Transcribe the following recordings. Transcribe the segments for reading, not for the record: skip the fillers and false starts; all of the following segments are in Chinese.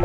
许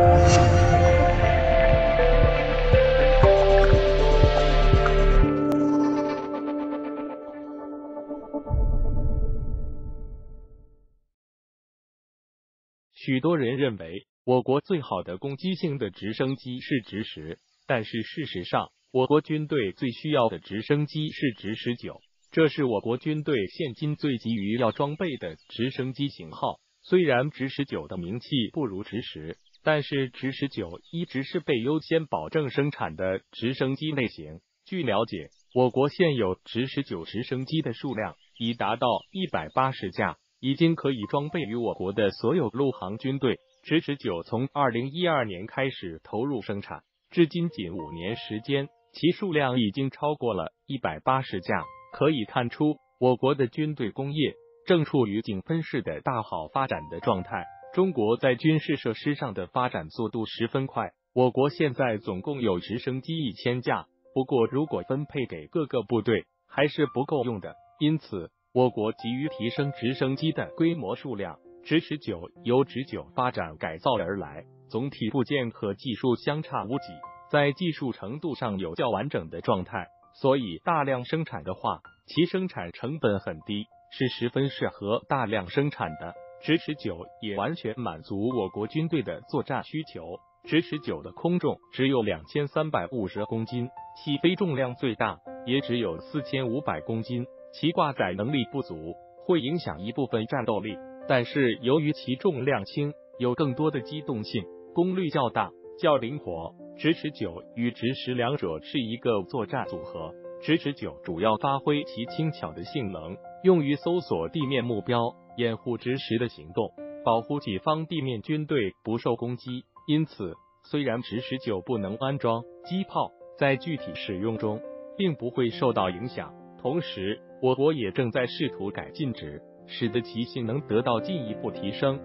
多人认为我国最好的攻击性的直升机是直10，但是事实上，我国军队最需要的直升机是直19，这是我国军队现今最急于要装备的直升机型号。虽然直19的名气不如直10，但是直19一直是被优先保证生产的直升机类型。据了解，我国现有直19直升机的数量已达到180架。已经可以装备于我国的所有陆航军队。直19从2012年开始投入生产，至今仅5年时间，其数量已经超过了180架。可以看出，我国的军队工业正处于井喷式的大好发展的状态。中国在军事设施上的发展速度十分快，我国现在总共有直升机1000架，不过如果分配给各个部队，还是不够用的。因此，我国急于提升直升机的规模数量。直19由直9发展改造而来，总体部件和技术相差无几，在技术程度上有较完整的状态，所以大量生产的话，其生产成本很低，是十分适合大量生产的。直19也完全满足我国军队的作战需求。直19的空重只有2350公斤，其飞重量最大也只有4500公斤。其挂载能力不足，会影响一部分战斗力，但是由于其重量轻，有更多的机动性，功率较大，较灵活。直19与直10两者是一个作战组合。直19主要发挥其轻巧的性能，用于搜索地面目标，掩护直10的行动，保护己方地面军队不受攻击。因此，虽然直19不能安装机炮，在具体使用中并不会受到影响。同时，我国也正在试图改进直10，使得其性能得到进一步提升。